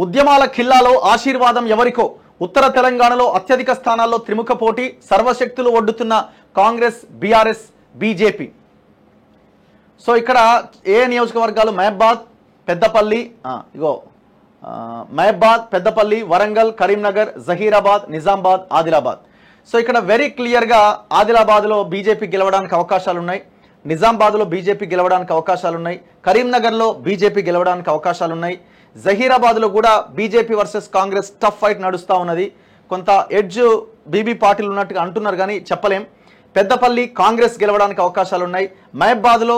ఉద్యమాల ఖిల్లాలో ఆశీర్వాదం ఎవరికో, ఉత్తర తెలంగాణలో అత్యధిక స్థానాల్లో త్రిముఖ పోటీ, సర్వశక్తులు ఒడ్డుతున్న కాంగ్రెస్, బీఆర్ఎస్, బీజేపీ. సో ఇక్కడ ఏ నియోజకవర్గాలు? మహబాద్, పెద్దపల్లి, మహబాద్, పెద్దపల్లి, వరంగల్, కరీంనగర్, జహీరాబాద్, నిజామాబాద్, ఆదిలాబాద్. సో ఇక్కడ వెరీ క్లియర్గా ఆదిలాబాద్లో బీజేపీ గెలవడానికి అవకాశాలు ఉన్నాయి, నిజామాబాద్లో బీజేపీ గెలవడానికి అవకాశాలు ఉన్నాయి, కరీంనగర్లో బీజేపీ గెలవడానికి అవకాశాలు ఉన్నాయి, జహీరాబాద్లో కూడా BJP versus Congress tough fight నడుస్తూ ఉన్నది. కొంత ఎడ్జ్ బీబీ పార్టీలు ఉన్నట్టుగా అంటున్నారు కానీ చెప్పలేం. పెద్దపల్లి కాంగ్రెస్ గెలవడానికి అవకాశాలు ఉన్నాయి, మహబాద్లో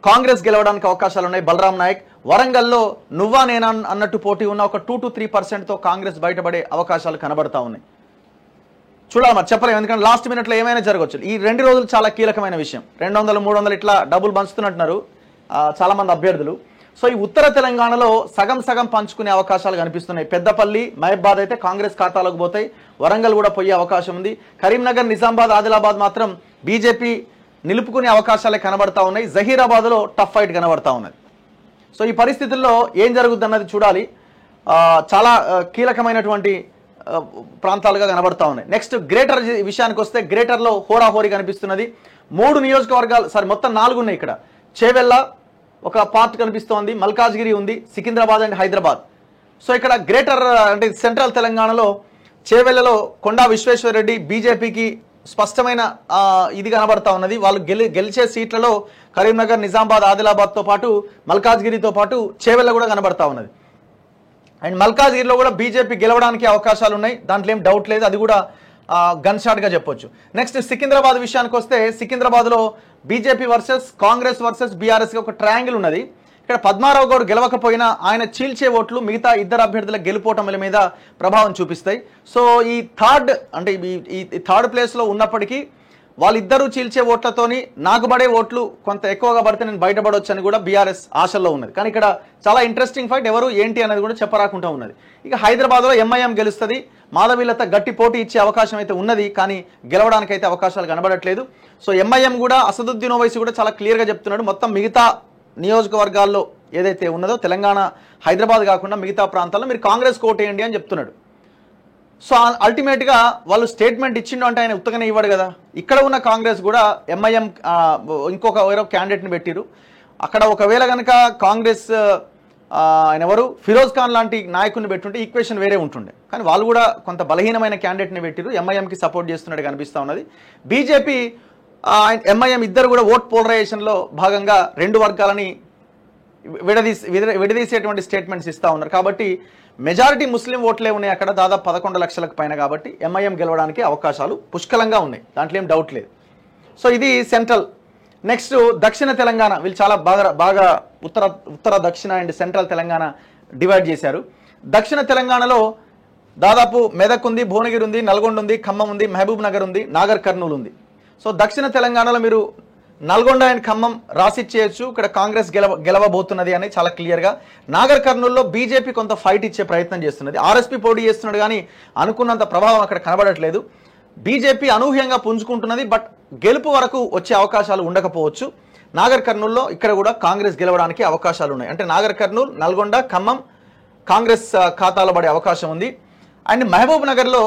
కాంగ్రెస్ గెలవడానికి అవకాశాలు ఉన్నాయి, బలరాం నాయక్. వరంగల్లో నువ్వా నేనా అన్నట్టు పోటీ ఉన్న ఒక 2 to 3%తో కాంగ్రెస్ బయటపడే అవకాశాలు కనబడతా ఉన్నాయి. చూడాలి, మరి చెప్పలేము, ఎందుకంటే లాస్ట్ మినిట్లో ఏమైనా జరగవచ్చు. ఈ 2 రోజులు చాలా కీలకమైన విషయం. 200, 300 ఇట్లా డబ్బులు పంచుతున్నట్టున్నారు చాలామంది అభ్యర్థులు. సో ఈ ఉత్తర తెలంగాణలో సగం సగం పంచుకునే అవకాశాలు కనిపిస్తున్నాయి. పెద్దపల్లి, మహబాద్ అయితే కాంగ్రెస్ ఖాతాలోకి పోతాయి, వరంగల్ కూడా పోయే అవకాశం ఉంది. కరీంనగర్, నిజామాబాద్, ఆదిలాబాద్ మాత్రం బీజేపీ నిలుపుకునే అవకాశాలే కనబడతా ఉన్నాయి. జహీరాబాద్లో టఫ్ ఫైట్ కనబడతా ఉన్నది. సో ఈ పరిస్థితుల్లో ఏం జరుగుద్ది అన్నది చూడాలి. చాలా కీలకమైనటువంటి ప్రాంతాలుగా కనబడతా ఉన్నాయి. నెక్స్ట్ గ్రేటర్ విషయానికి వస్తే గ్రేటర్లో హోరాహోరీ కనిపిస్తున్నది. 3 నియోజకవర్గాలు, మొత్తం 4 ఉన్నాయి. ఇక్కడ చేవెళ్ళ ఒక పార్ట్ కనిపిస్తోంది, మల్కాజ్గిరి ఉంది, సికింద్రాబాద్ అండ్ హైదరాబాద్. సో ఇక్కడ గ్రేటర్ అంటే సెంట్రల్ తెలంగాణలో చేవెళ్లలో కొండా విశ్వేశ్వరరెడ్డి బీజేపీకి స్పష్టమైన ఇది కనబడతా ఉన్నది. వాళ్ళు గెలిచే సీట్లలో కరీంనగర్, నిజామాబాద్, ఆదిలాబాద్తో పాటు మల్కాజ్గిరితో పాటు చేవెళ్ళ కూడా కనబడతా ఉన్నది. అండ్ మల్కాజ్గిరిలో కూడా బీజేపీ గెలవడానికి అవకాశాలు ఉన్నాయి, దాంట్లో ఏం డౌట్ లేదు, అది కూడా గన్ షాట్గా చెప్పొచ్చు. నెక్స్ట్ సికింద్రాబాద్ విషయానికి వస్తే సికింద్రాబాద్లో బీజేపీ వర్సెస్ కాంగ్రెస్ వర్సెస్ బీఆర్ఎస్కి ఒక ట్రయాంగిల్ ఉన్నది. ఇక్కడ పద్మారావు గౌడ్ గెలవకపోయినా ఆయన చీల్చే ఓట్లు మిగతా ఇద్దరు అభ్యర్థుల గెలుపోటముల మీద ప్రభావం చూపిస్తాయి. సో ఈ థర్డ్ ప్లేస్లో ఉన్నప్పటికీ వాళ్ళిద్దరూ చీల్చే ఓట్లతోని నాకు పడే ఓట్లు కొంత ఎక్కువగా పడితే నేను బయటపడవచ్చు అని కూడా బీఆర్ఎస్ ఆశల్లో ఉన్నది. కానీ ఇక్కడ చాలా ఇంట్రెస్టింగ్ ఫైట్, ఎవరు ఏంటి అనేది కూడా చెప్పరాకుండా ఉన్నది. ఇక హైదరాబాద్లో ఎంఐఎం గెలుస్తుంది, మాధవీలత గట్టి పోటీ ఇచ్చే అవకాశం అయితే ఉన్నది, కానీ గెలవడానికి అయితే అవకాశాలు కనబడట్లేదు. సో ఎంఐఎం కూడా అసదుద్దీన్ ఓవైసీ కూడా చాలా క్లియర్గా చెప్తున్నాడు, మొత్తం మిగతా నియోజకవర్గాల్లో ఏదైతే ఉన్నదో తెలంగాణ, హైదరాబాద్ కాకుండా మిగతా ప్రాంతాల్లో మీరు కాంగ్రెస్ కోటేయండి అని చెప్తున్నాడు. సో అల్టిమేట్గా వాళ్ళు స్టేట్మెంట్ ఇచ్చిండు అంటే ఆయన ఉత్తగానే ఇవ్వడు కదా. ఇక్కడ ఉన్న కాంగ్రెస్ కూడా ఎంఐఎం ఇంకొక వేరే క్యాండిడేట్ని పెట్టిరు. అక్కడ ఒకవేళ కనుక కాంగ్రెస్ ఆయన ఎవరు ఫిరోజ్ ఖాన్ లాంటి నాయకుడిని పెట్టుంటే ఈక్వేషన్ వేరే ఉంటుండే, కానీ వాళ్ళు కూడా కొంత బలహీనమైన క్యాండిడేట్ని పెట్టిరు, ఎంఐఎంకి సపోర్ట్ చేస్తున్నట్టు కనిపిస్తూ ఉన్నది. బీజేపీ ఎంఐఎం ఇద్దరు కూడా ఓట్ పోలరైజేషన్లో భాగంగా 2 వర్గాలని విడదీసేటువంటి స్టేట్మెంట్స్ ఇస్తూ ఉన్నారు. కాబట్టి మెజారిటీ ముస్లిం ఓట్లే ఉన్నాయి అక్కడ, దాదాపు 11 లక్షలకు పైన. కాబట్టి ఎంఐఎం గెలవడానికి అవకాశాలు పుష్కలంగా ఉన్నాయి, దాంట్లో ఏం డౌట్ లేదు. సో ఇది సెంట్రల్. నెక్స్ట్ దక్షిణ తెలంగాణ, వీళ్ళు చాలా బాగా ఉత్తర దక్షిణ అండ్ సెంట్రల్ తెలంగాణ డివైడ్ చేశారు. దక్షిణ తెలంగాణలో దాదాపు మెదక్ ఉంది, భువనగిరి ఉంది, నల్గొండ ఉంది, ఖమ్మం ఉంది, మహబూబ్ నగర్ ఉంది, నాగర్ కర్నూలు ఉంది. సో దక్షిణ తెలంగాణలో మీరు నల్గొండ అండ్ ఖమ్మం రాసిచ్చేయచ్చు, ఇక్కడ కాంగ్రెస్ గెలవబోతున్నది అని చాలా క్లియర్గా. నాగర్ కర్నూల్లో బీజేపీ కొంత ఫైట్ ఇచ్చే ప్రయత్నం చేస్తున్నది, ఆర్ఎస్పీ పోటీ చేస్తున్నాడు కానీ అనుకున్నంత ప్రభావం అక్కడ కనబడట్లేదు. బీజేపీ అనూహ్యంగా పుంజుకుంటున్నది, బట్ గెలుపు వరకు వచ్చే అవకాశాలు ఉండకపోవచ్చు. నాగర్ కర్నూల్లో ఇక్కడ కూడా కాంగ్రెస్ గెలవడానికి అవకాశాలు ఉన్నాయి. అంటే నాగర్ కర్నూలు, నల్గొండ, ఖమ్మం కాంగ్రెస్ ఖాతాలో పడే అవకాశం ఉంది. అండ్ మహబూబ్ నగర్లో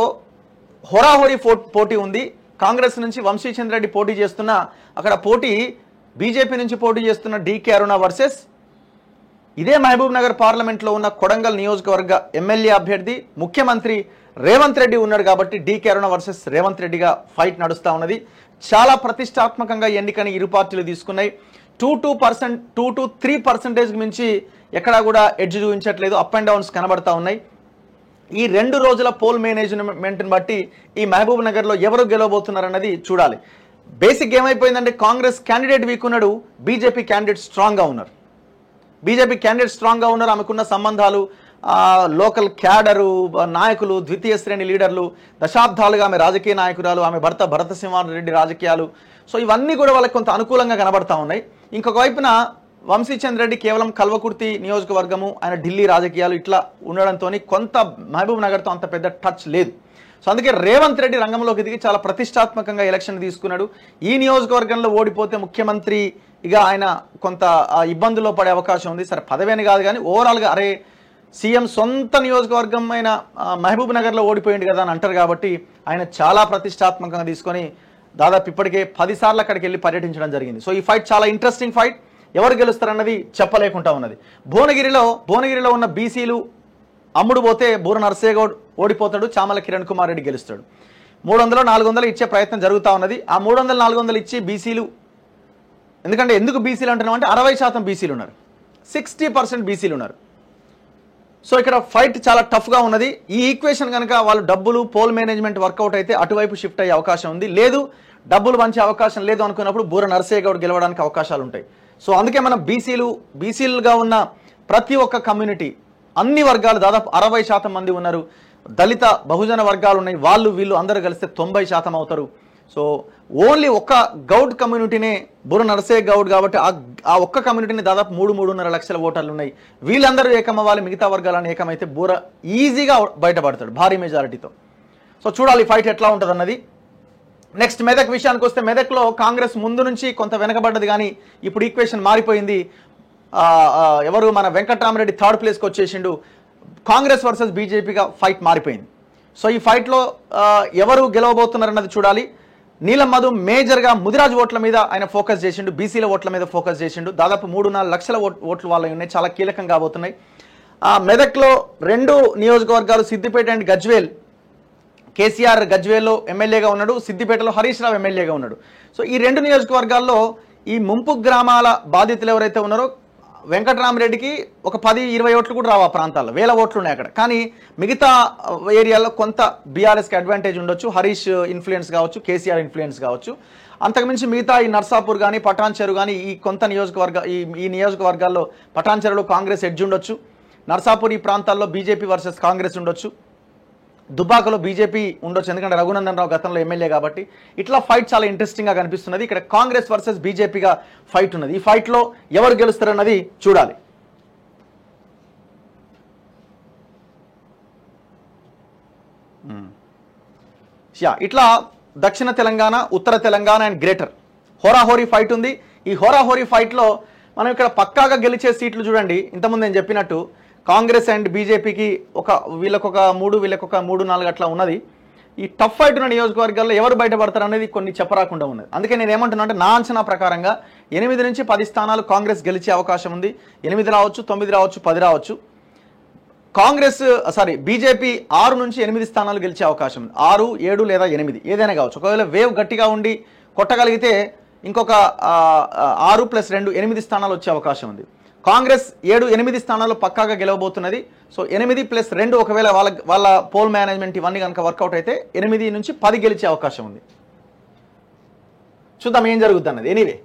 హోరాహోరీ పోటీ ఉంది. కాంగ్రెస్ నుంచి వంశీచంద్ర రెడ్డి పోటీ చేస్తున్న, అక్కడ పోటీ బీజేపీ నుంచి పోటీ చేస్తున్న డీకే అరుణ వర్సెస్ ఇదే మహబూబ్ నగర్ పార్లమెంట్లో ఉన్న కొడంగల్ నియోజకవర్గ ఎమ్మెల్యే అభ్యర్థి ముఖ్యమంత్రి రేవంత్ రెడ్డి ఉన్నాడు. కాబట్టి డీకే అరుణ వర్సెస్ రేవంత్ రెడ్డిగా ఫైట్ నడుస్తూ ఉన్నది. చాలా ప్రతిష్టాత్మకంగా ఎన్నికని ఇరు పార్టీలు తీసుకున్నాయి. 2 to 3% మించి ఎక్కడా కూడా ఎడ్జ్ చూపించట్లేదు, అప్ అండ్ డౌన్స్ కనబడతా ఉన్నాయి. ఈ 2 రోజుల పోల్ మేనేజ్మెంట్ని బట్టి ఈ మహబూబ్ నగర్లో ఎవరు గెలవబోతున్నారన్నది చూడాలి. బేసిక్ ఏమైపోయిందంటే కాంగ్రెస్ క్యాండిడేట్ వీక్ ఉన్నాడు, బీజేపీ క్యాండిడేట్ స్ట్రాంగ్గా ఉన్నారు. ఆమెకున్న సంబంధాలు, లోకల్ క్యాడరు నాయకులు, ద్వితీయ శ్రేణి లీడర్లు, దశాబ్దాలుగా ఆమె రాజకీయ నాయకురాలు, ఆమె భర్త భరతసింహారెడ్డి రెడ్డి రాజకీయాలు. సో ఇవన్నీ కూడా వాళ్ళకి కొంత అనుకూలంగా కనబడతా ఉన్నాయి. ఇంకొక వైపున వంశీచంద్ర రెడ్డి కేవలం కల్వకుర్తి నియోజకవర్గము, ఆయన ఢిల్లీ రాజకీయాలు ఇట్లా ఉండడంతో కొంత మహబూబ్ నగర్తో అంత పెద్ద టచ్ లేదు. సో అందుకే రేవంత్ రెడ్డి రంగంలోకి దిగి చాలా ప్రతిష్టాత్మకంగా ఎలక్షన్ తీసుకున్నాడు. ఈ నియోజకవర్గంలో ఓడిపోతే ముఖ్యమంత్రిగా ఆయన కొంత ఇబ్బందుల్లో పడే అవకాశం ఉంది. సరే పదవి అని కాదు కానీ ఓవరాల్గా అరే సీఎం సొంత నియోజకవర్గం అయిన మహబూబ్ నగర్లో ఓడిపోయింది కదా అని అంటారు కాబట్టి ఆయన చాలా ప్రతిష్టాత్మకంగా తీసుకొని దాదాపు ఇప్పటికే 10 సార్లు అక్కడికి వెళ్ళి పర్యటించడం జరిగింది. సో ఈ ఫైట్ చాలా ఇంట్రెస్టింగ్ ఫైట్. ఎవరు గెలుస్తారన్నది చెప్పలేకుండా ఉన్నది. భువనగిరిలో ఉన్న బీసీలు అమ్ముడు పోతే బూర నర్సయ్య గౌడ్ ఓడిపోతాడు, చామల కిరణ్ కుమార్ రెడ్డి గెలుస్తాడు. 300-400 ఇచ్చే ప్రయత్నం జరుగుతూ ఉన్నది. ఆ 300-400 ఇచ్చి బీసీలు, ఎందుకు బీసీలు అంటున్నాం అంటే 60% బీసీలు ఉన్నారు, 60% బీసీలు ఉన్నారు. సో ఇక్కడ ఫైట్ చాలా టఫ్గా ఉన్నది. ఈ ఈక్వేషన్ కనుక వాళ్ళు డబ్బులు పోల్ మేనేజ్మెంట్ వర్కౌట్ అయితే అటువైపు షిఫ్ట్ అయ్యే అవకాశం ఉంది. లేదు డబ్బులు మంచి అవకాశం లేదు అనుకున్నప్పుడు బూర నర్సయ్య గౌడ్ గెలవడానికి అవకాశాలు ఉంటాయి. సో అందుకే మనం బీసీలుగా ఉన్న ప్రతి ఒక్క కమ్యూనిటీ, అన్ని వర్గాలు దాదాపు 60% మంది ఉన్నారు. దళిత బహుజన వర్గాలు ఉన్నాయి, వీళ్ళు అందరూ కలిస్తే 90% అవుతారు. సో ఓన్లీ ఒక్క గౌడ్ కమ్యూనిటీనే బూర నర్సయ్య గౌడ్ కాబట్టి ఆ ఒక్క కమ్యూనిటీని దాదాపు 3-3.5 లక్షల ఓటర్లు ఉన్నాయి. వీళ్ళందరూ ఏకమవ్వాలి, మిగతా వర్గాలను ఏకమైతే బూర ఈజీగా బయటపడతాడు భారీ మెజారిటీతో. సో చూడాలి ఫైట్ ఎట్లా ఉంటుంది అన్నది. నెక్స్ట్ మెదక్ విషయానికి వస్తే, మెదక్లో కాంగ్రెస్ ముందు నుంచి కొంత వెనకబడ్డది, కానీ ఇప్పుడు ఈక్వేషన్ మారిపోయింది. ఎవరు మన వెంకట్రామరెడ్డి 3rd ప్లేస్కి వచ్చేసిండు. కాంగ్రెస్ వర్సెస్ బీజేపీగా ఫైట్ మారిపోయింది. సో ఈ ఫైట్లో ఎవరు గెలవబోతున్నారన్నది చూడాలి. నీలం మధు మేజర్గా ముదిరాజు ఓట్ల మీద ఆయన ఫోకస్ చేసిండు, బీసీల ఓట్ల మీద ఫోకస్ చేసిండు. దాదాపు 3-4 లక్షల ఓట్లు వాళ్ళ ఉన్నాయి, చాలా కీలకం కాబోతున్నాయి. మెదక్లో 2 నియోజకవర్గాలు, సిద్దిపేట అండ్ గజ్వేల్. కేసీఆర్ గజ్వేల్లో ఎమ్మెల్యేగా ఉన్నాడు, సిద్దిపేటలో హరీష్ రావు ఎమ్మెల్యేగా ఉన్నాడు. సో ఈ 2 నియోజకవర్గాల్లో ఈ ముంపు గ్రామాల బాధితులు ఎవరైతే ఉన్నారో వెంకట్రామరెడ్డికి ఒక 10-20 ఓట్లు కూడా రావు. ఆ ప్రాంతాల్లో 1000 ఓట్లు ఉన్నాయి అక్కడ. కానీ మిగతా ఏరియాలో కొంత బీఆర్ఎస్కి అడ్వాంటేజ్ ఉండొచ్చు, హరీష్ ఇన్ఫ్లుయెన్స్ కావచ్చు, కేసీఆర్ ఇన్ఫ్లుయెన్స్ కావచ్చు. అంతకుమించి మిగతా ఈ నర్సాపూర్ కానీ పటాన్ చెరు కానీ ఈ కొంత ఈ నియోజకవర్గాల్లో పటాన్ చెరులో కాంగ్రెస్ ఎడ్జ్ ఉండొచ్చు, నర్సాపూర్ ఈ ప్రాంతాల్లో బీజేపీ వర్సెస్ కాంగ్రెస్ ఉండొచ్చు, దుబ్బాకలో బీజేపీ ఉండొచ్చు, ఎందుకంటే రఘునందన్ రావు గతంలో ఎమ్మెల్యే కాబట్టి. ఇట్లా ఫైట్ చాలా ఇంట్రెస్టింగ్గా కనిపిస్తున్నది. ఇక్కడ కాంగ్రెస్ వర్సెస్ బీజేపీగా ఫైట్ ఉన్నది. ఈ ఫైట్లో ఎవరు గెలుస్తారన్నది చూడాలి. ఇట్లా దక్షిణ తెలంగాణ, ఉత్తర తెలంగాణ అండ్ గ్రేటర్ హోరాహోరీ ఫైట్ ఉంది. ఈ హోరాహోరీ ఫైట్లో మనం ఇక్కడ పక్కాగా గెలిచే సీట్లు చూడండి. ఇంతకుముందు నేను చెప్పినట్టు కాంగ్రెస్ అండ్ బీజేపీకి వీళ్ళకొక 3, వీళ్ళకొక 3-4 అట్లా ఉన్నది. ఈ టఫ్ ఫైట్ ఉన్న నియోజకవర్గాల్లో ఎవరు బయటపడతారు అనేది కొన్ని చెప్పరాకుండా ఉన్నది. అందుకే నేను ఏమంటున్నా అంటే, నా అంచనా ప్రకారంగా 8 నుంచి 10 స్థానాలు కాంగ్రెస్ గెలిచే అవకాశం ఉంది. 8 రావచ్చు, 9 రావచ్చు, 10 రావచ్చు. బీజేపీ 6 నుంచి 8 స్థానాలు గెలిచే అవకాశం ఉంది. 6, 7 లేదా 8 ఏదైనా కావచ్చు. ఒకవేళ వేవ్ గట్టిగా ఉండి కొట్టగలిగితే ఇంకొక 6 + 2 8 స్థానాలు వచ్చే అవకాశం ఉంది. కాంగ్రెస్ 7-8 స్థానాలు పక్కాగా గెలవబోతున్నది. సో 8 + 2 ఒకవేళ వాళ్ళ పోల్ మేనేజ్మెంట్ ఇవన్నీ కనుక వర్కౌట్ అయితే 8 నుంచి 10 గెలిచే అవకాశం ఉంది. చూద్దాం ఏం జరుగుతుంది అన్నది. ఎనీవే